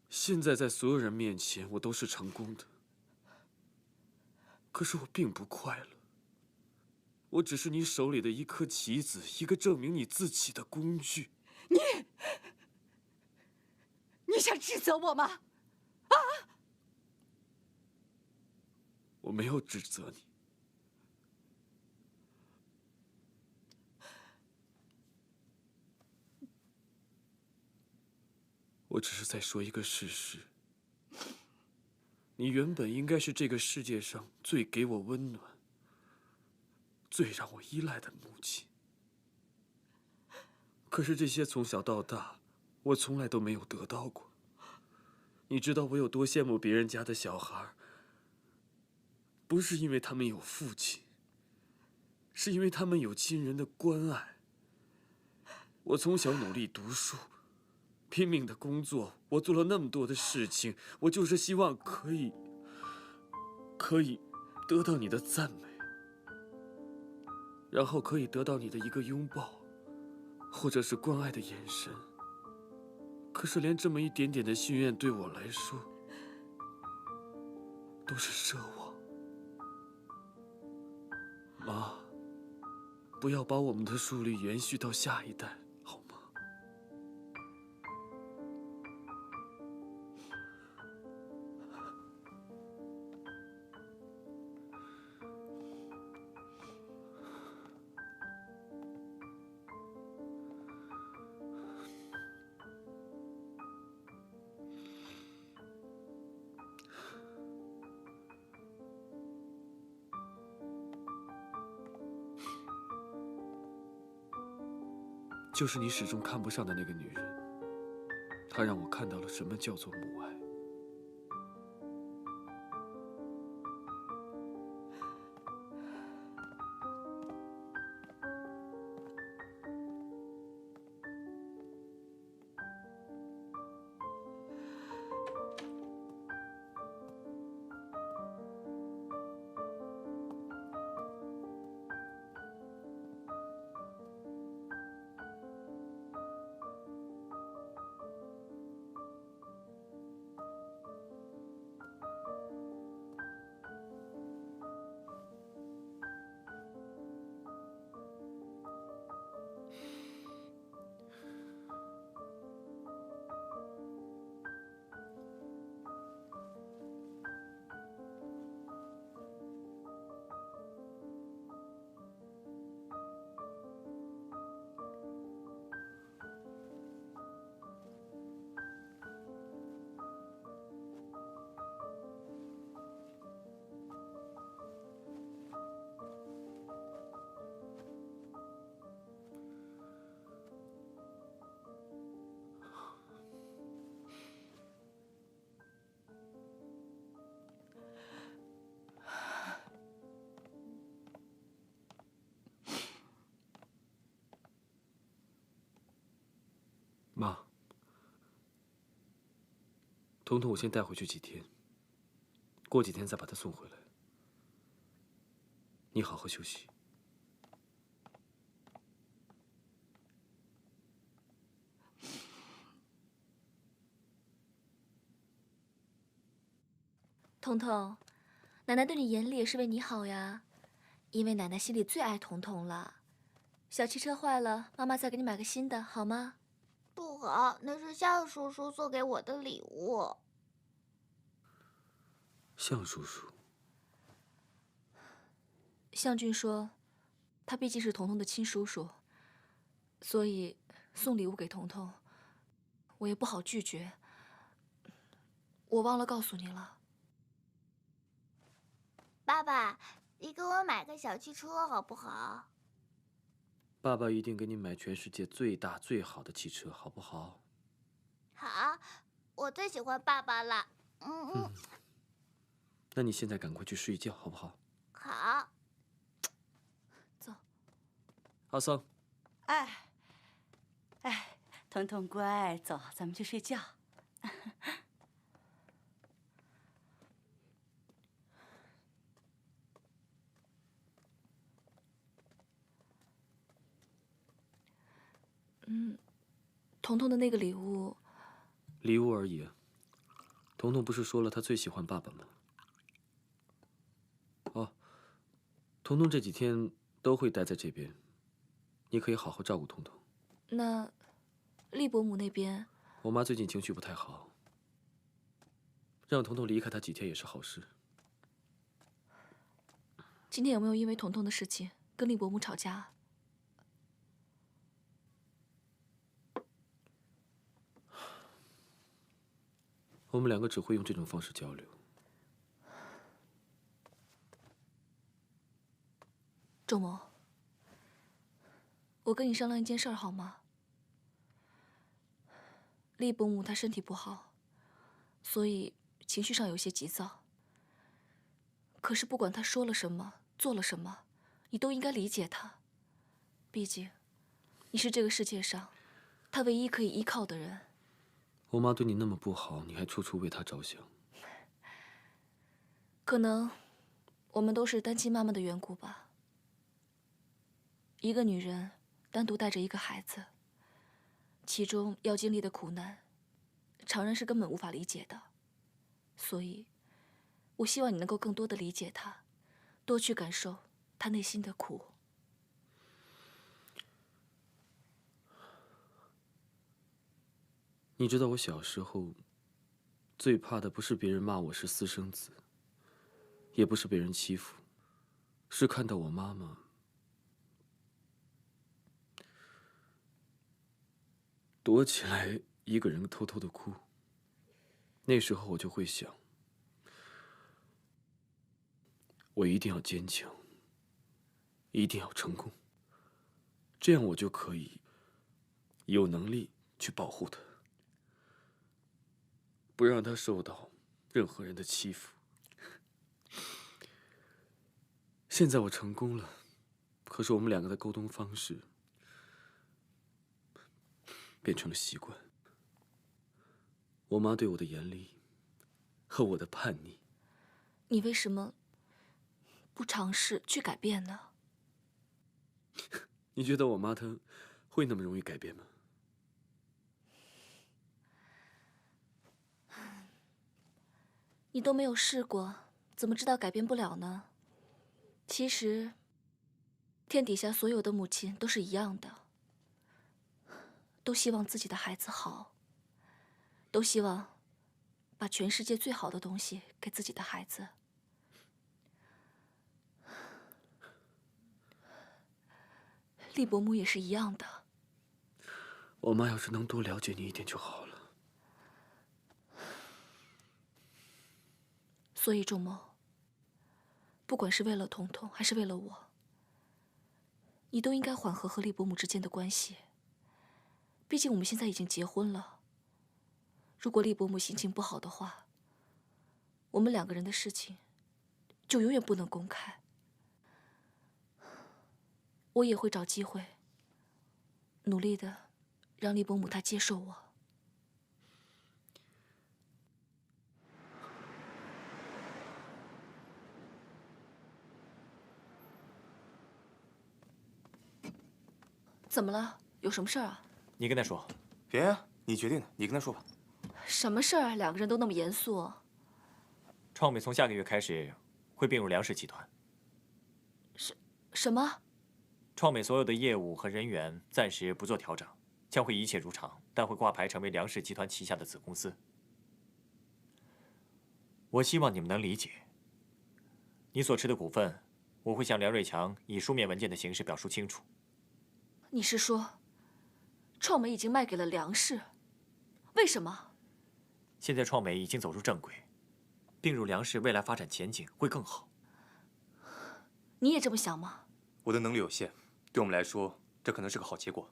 现在在所有人面前，我都是成功的。可是我并不快乐，我只是你手里的一颗棋子，一个证明你自己的工具。你想指责我吗？我没有指责你。我只是在说一个事实：你原本应该是这个世界上最给我温暖、最让我依赖的母亲。可是这些从小到大，我从来都没有得到过。你知道我有多羡慕别人家的小孩，不是因为他们有父亲，是因为他们有亲人的关爱。我从小努力读书，拼命的工作，我做了那么多的事情，我就是希望可以得到你的赞美，然后可以得到你的一个拥抱，或者是关爱的眼神。可是连这么一点点的心愿对我来说都是奢望。妈，不要把我们的疏离延续到下一代，好吗？就是你始终看不上的那个女人，她让我看到了什么叫做母爱。彤彤，我先带回去几天，过几天再把她送回来。你好好休息。彤彤，奶奶对你严厉也是为你好呀，因为奶奶心里最爱彤彤了。小汽车坏了，妈妈再给你买个新的，好吗？不好，那是向叔叔送给我的礼物。向叔叔，向俊说，他毕竟是彤彤的亲叔叔，所以送礼物给彤彤，我也不好拒绝。我忘了告诉你了。爸爸，你给我买个小汽车好不好？爸爸一定给你买全世界最大最好的汽车，好不好？好，我最喜欢爸爸了。那你现在赶快去睡觉，好不好？好。走。阿桑。哎，彤彤乖，走，咱们去睡觉。彤彤的那个礼物，礼物而已。彤彤不是说了她最喜欢爸爸吗？哦，彤彤这几天都会待在这边，你可以好好照顾彤彤。那厉伯母那边，我妈最近情绪不太好，让彤彤离开她几天也是好事。今天有没有因为彤彤的事情跟厉伯母吵架？我们两个只会用这种方式交流。周某，我跟你商量一件事好吗？厉伯母她身体不好，所以情绪上有些急躁。可是不管她说了什么，做了什么，你都应该理解她。毕竟，你是这个世界上她唯一可以依靠的人。我妈对你那么不好，你还处处为她着想。可能我们都是单亲妈妈的缘故吧。一个女人单独带着一个孩子，其中要经历的苦难，常人是根本无法理解的。所以，我希望你能够更多的理解她，多去感受她内心的苦。你知道我小时候最怕的不是别人骂我是私生子，也不是被人欺负，是看到我妈妈躲起来一个人偷偷的哭。那时候我就会想，我一定要坚强，一定要成功，这样我就可以有能力去保护她。不让他受到任何人的欺负。现在我成功了，可是我们两个的沟通方式变成了习惯。我妈对我的严厉和我的叛逆，你为什么不尝试去改变呢？你觉得我妈她会那么容易改变吗？你都没有试过，怎么知道改变不了呢？其实，天底下所有的母亲都是一样的，都希望自己的孩子好，都希望把全世界最好的东西给自己的孩子。厉伯母也是一样的。我妈要是能多了解你一点就好了。所以，仲谋，不管是为了彤彤，还是为了我，你都应该缓和和厉伯母之间的关系。毕竟我们现在已经结婚了。如果厉伯母心情不好的话，我们两个人的事情就永远不能公开。我也会找机会，努力的让厉伯母她接受我。怎么了？有什么事儿啊？你跟他说。别呀，你决定的，你跟他说吧。什么事儿？两个人都那么严肃。创美从下个月开始会并入梁氏集团。什么？创美所有的业务和人员暂时不做调整，将会一切如常，但会挂牌成为梁氏集团旗下的子公司。我希望你们能理解。你所持的股份，我会向梁瑞强以书面文件的形式表述清楚。你是说，创美已经卖给了梁氏？为什么？现在创美已经走入正轨，并入梁氏未来发展前景会更好。你也这么想吗？我的能力有限，对我们来说，这可能是个好结果。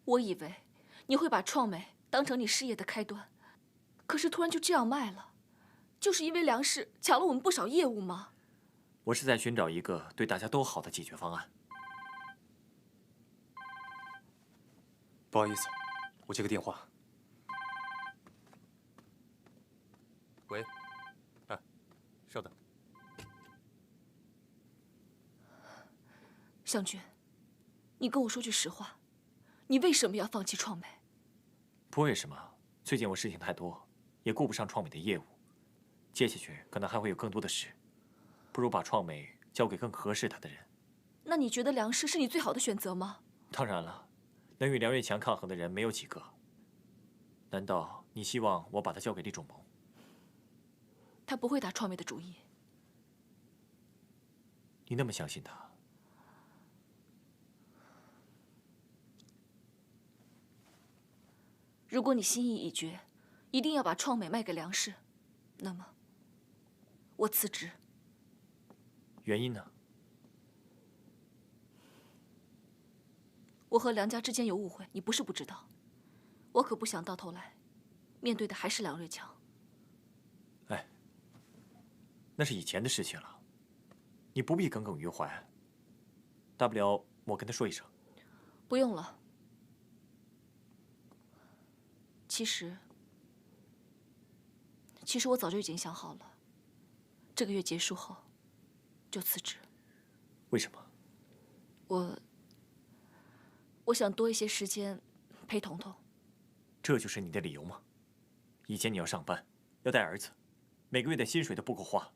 我以为你会把创美当成你事业的开端，可是突然就这样卖了，就是因为梁氏抢了我们不少业务吗？我是在寻找一个对大家都好的解决方案。不好意思，我接个电话。喂，稍等。湘君，你跟我说句实话，你为什么要放弃创美？不为什么，最近我事情太多，也顾不上创美的业务，接下去可能还会有更多的事，不如把创美交给更合适他的人。那你觉得梁氏是你最好的选择吗？当然了，能与梁瑞强抗衡的人没有几个。难道你希望我把他交给厉仲谋？他不会打创美的主意。你那么相信他？如果你心意已决，一定要把创美卖给梁氏，那么我辞职。原因呢？我和梁家之间有误会，你不是不知道。我可不想到头来，面对的还是梁瑞强。哎，那是以前的事情了，你不必耿耿于怀。大不了我跟他说一声。不用了。其实我早就已经想好了，这个月结束后就辞职。为什么？我想多一些时间陪彤彤。这就是你的理由吗？以前你要上班，要带儿子，每个月的薪水都不够花，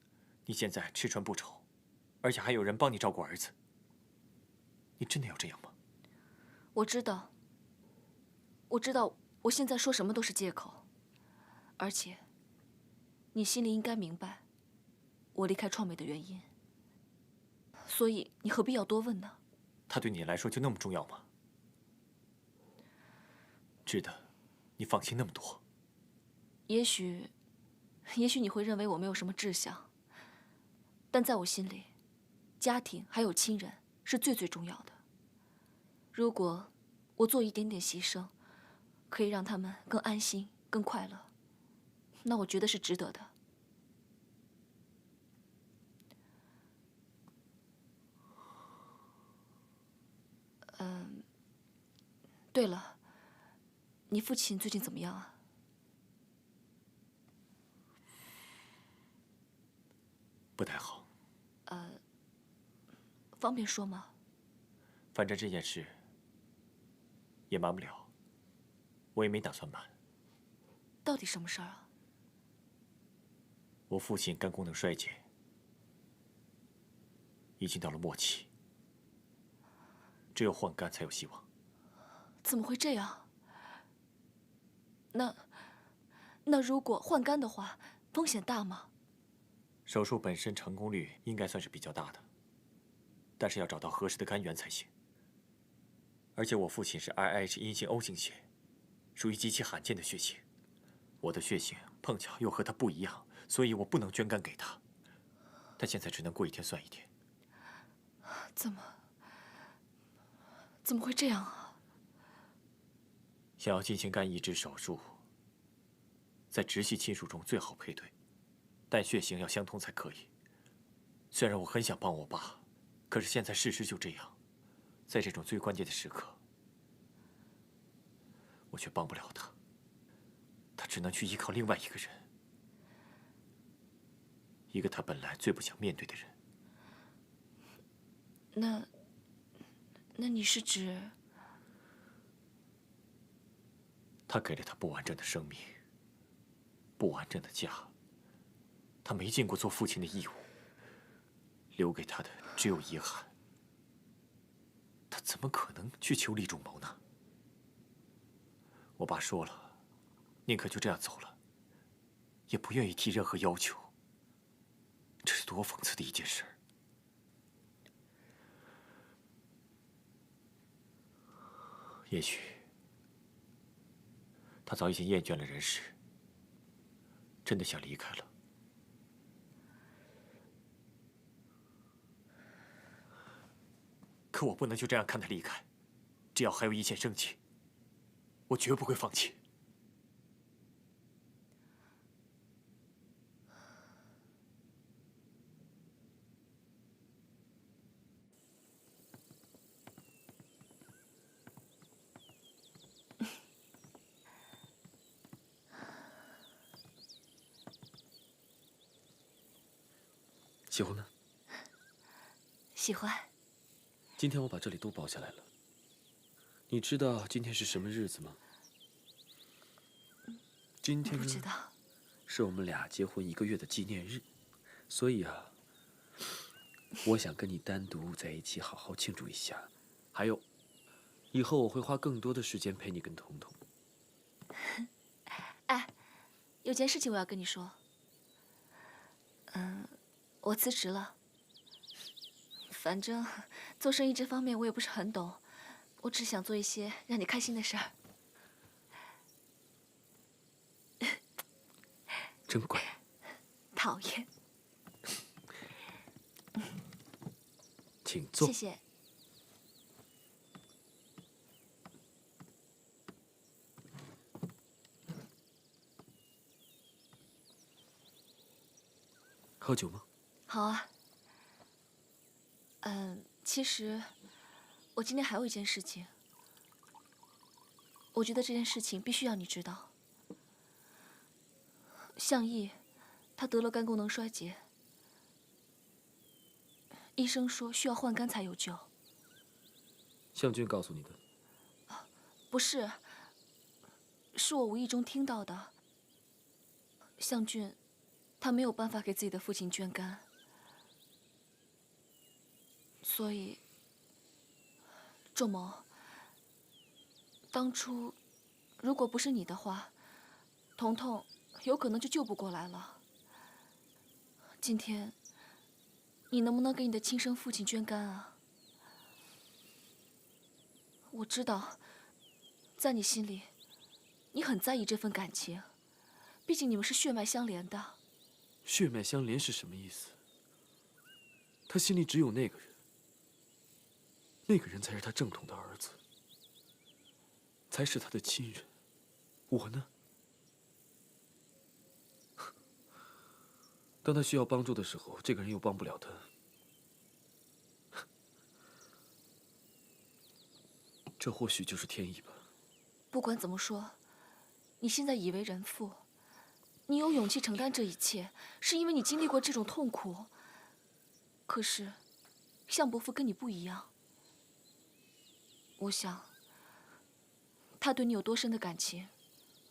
你现在吃穿不愁，而且还有人帮你照顾儿子。你真的要这样吗？我知道，我现在说什么都是借口，而且你心里应该明白我离开创美的原因，所以你何必要多问呢？他对你来说就那么重要吗？值得你放弃那么多？也许你会认为我没有什么志向，但在我心里，家庭还有亲人是最重要的。如果我做一点点牺牲，可以让他们更安心、更快乐，那我觉得是值得的。对了，你父亲最近怎么样啊？不太好。方便说吗？反正这件事也瞒不了，我也没打算瞒。到底什么事儿啊？我父亲肝功能衰竭，已经到了末期，只有换肝才有希望。怎么会这样？那如果换肝的话，风险大吗？手术本身成功率应该算是比较大的，但是要找到合适的肝源才行。而且我父亲是 IH 阴性 O 型血，属于极其罕见的血型。我的血型碰巧又和他不一样，所以我不能捐肝给他。他现在只能过一天算一天。怎么会这样啊？想要进行肝移植手术，在直系亲属中最好配对，但血型要相同才可以。虽然我很想帮我爸，可是现在事实就这样，在这种最关键的时刻，我却帮不了他，他只能去依靠另外一个人，一个他本来最不想面对的人。那你是指？他给了他不完整的生命，不完整的家。他没尽过做父亲的义务，留给他的只有遗憾。他怎么可能去求李仲谋呢？我爸说了，宁可就这样走了，也不愿意提任何要求。这是多讽刺的一件事儿！也许他早已经厌倦了人世，真的想离开了。可我不能就这样看他离开，只要还有一线生机，我绝不会放弃。喜欢吗？喜欢。今天我把这里都包下来了。你知道今天是什么日子吗？今天呢，不知道，是我们俩结婚1个月的纪念日，所以啊，我想跟你单独在一起好好庆祝一下。还有，以后我会花更多的时间陪你跟彤彤。哎，有件事情我要跟你说。我辞职了。反正做生意这方面我也不是很懂，我只想做一些让你开心的事儿。真乖。讨厌。请坐。谢谢。喝酒吗？好啊。其实我今天还有一件事情，我觉得这件事情必须要你知道。向义，他得了肝功能衰竭，医生说需要换肝才有救。向军告诉你的？不是，是我无意中听到的。向俊，他没有办法给自己的父亲捐肝。所以，仲谋，当初如果不是你的话，彤彤有可能就救不过来了。今天，你能不能给你的亲生父亲捐肝啊？我知道，在你心里，你很在意这份感情，毕竟你们是血脉相连的。血脉相连是什么意思？他心里只有那个人。那个人才是他正统的儿子，才是他的亲人。我呢？当他需要帮助的时候，这个人又帮不了他。这或许就是天意吧。不管怎么说，你现在已为人父，你有勇气承担这一切，是因为你经历过这种痛苦。可是，向伯父跟你不一样。我想，他对你有多深的感情，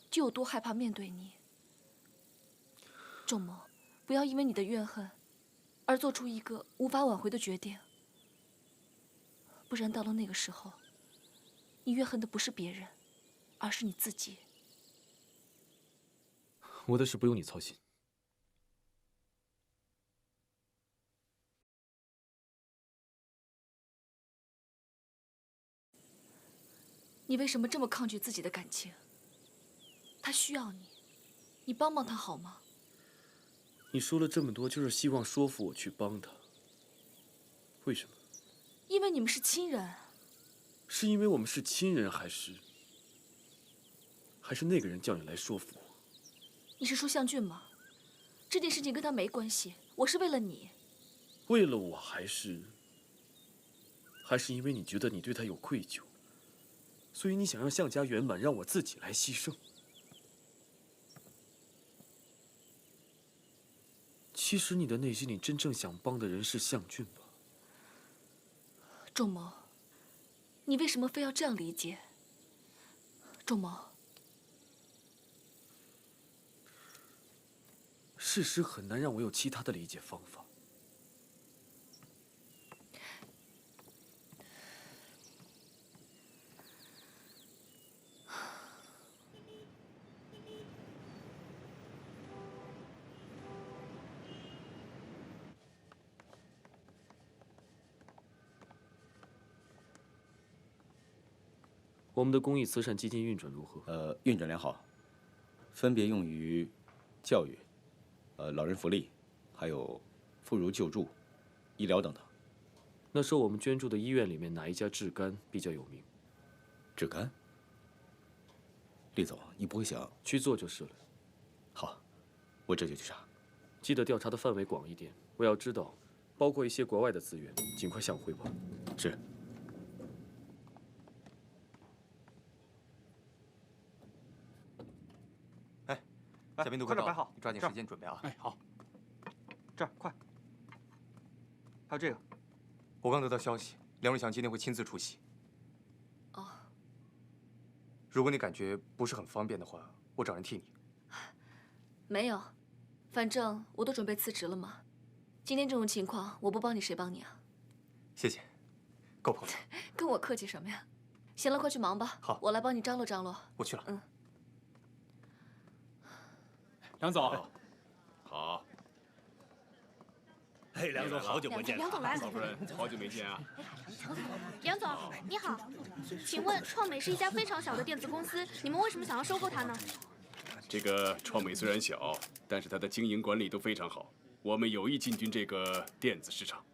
就有多害怕面对你。仲谋，不要因为你的怨恨，而做出一个无法挽回的决定。不然到了那个时候，你怨恨的不是别人，而是你自己。我的事不用你操心。你为什么这么抗拒自己的感情？他需要你，你帮帮他好吗？你说了这么多，就是希望说服我去帮他。为什么？因为你们是亲人。是因为我们是亲人，还是那个人叫你来说服我？你是说向俊吗？这件事情跟他没关系，我是为了你。为了我，还是因为你觉得你对他有愧疚？所以你想让向家圆满，让我自己来牺牲。其实你的内心里真正想帮的人是向俊吧？仲谋，你为什么非要这样理解？仲谋，事实很难让我有其他的理解方法。我们的公益慈善基金运转如何？运转良好，分别用于教育、老人福利，还有妇孺救助、医疗等等。那受我们捐助的医院里面哪一家治肝比较有名？治肝？厉总，你不会想去做就是了。好，我这就去查。记得调查的范围广一点，我要知道，包括一些国外的资源，尽快向我汇报。是。小病毒快到了，你抓紧时间准备啊！哎，好。这儿快。还有这个，我刚得到消息，梁瑞祥今天会亲自出席。哦。如果你感觉不是很方便的话，我找人替你。没有，反正我都准备辞职了嘛。今天这种情况，我不帮你谁帮你啊？谢谢，够捧场。跟我客气什么呀？行了，快去忙吧。好，我来帮你张罗张罗。我去了。嗯。梁总，好。哎，梁总，好久不见。梁总来了。曹主任，好久没见啊。梁总，你好，请问创美是一家非常小的电子公司，你们为什么想要收购它呢？这个创美虽然小，但是它的经营管理都非常好。我们有意进军这个电子市场，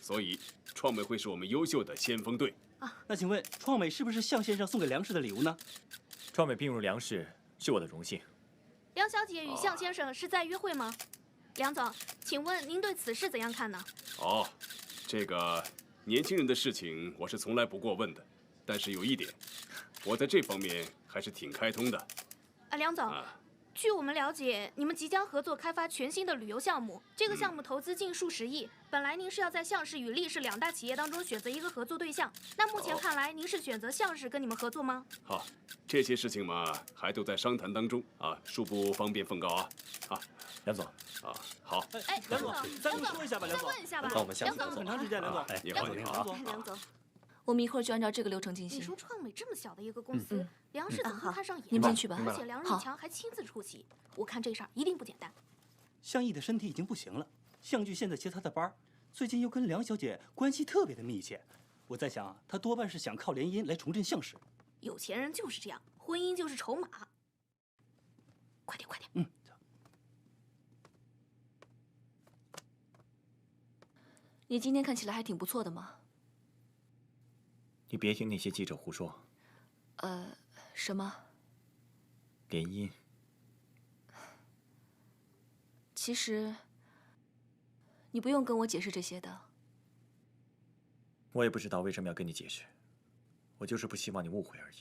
所以创美会是我们优秀的先锋队。那请问创美是不是向先生送给梁氏的礼物呢？创美并入梁氏是我的荣幸。梁小姐与向先生是在约会吗？梁总，请问您对此事怎样看呢？哦，这个年轻人的事情我是从来不过问的，但是有一点，我在这方面还是挺开通的。梁总，据我们了解，你们即将合作开发全新的旅游项目，这个项目投资近数十亿。本来您是要在向氏与力氏两大企业当中选择一个合作对象，那目前看来您是选择向氏跟你们合作吗？好，这些事情嘛，还都在商谈当中啊，恕不方便奉告啊。梁总，好。哎，梁总，再跟我说一下吧，梁总。再问一下吧。那我们下次梁总，很长时间，梁总。哎，你好，你好。梁总，我们一会儿就按照这个流程进行。你说创美这么小的一个公司，梁氏怎么会看上眼？你们进去吧。而且梁瑞强还亲自出席，我看这事儿一定不简单。向毅的身体已经不行了，向剧现在接他的班，最近又跟梁小姐关系特别的密切。我在想，他多半是想靠联姻来重振向氏。有钱人就是这样，婚姻就是筹码。快点，快点。你今天看起来还挺不错的嘛。你别听那些记者胡说。什么？联姻。其实，你不用跟我解释这些的。我也不知道为什么要跟你解释，我就是不希望你误会而已。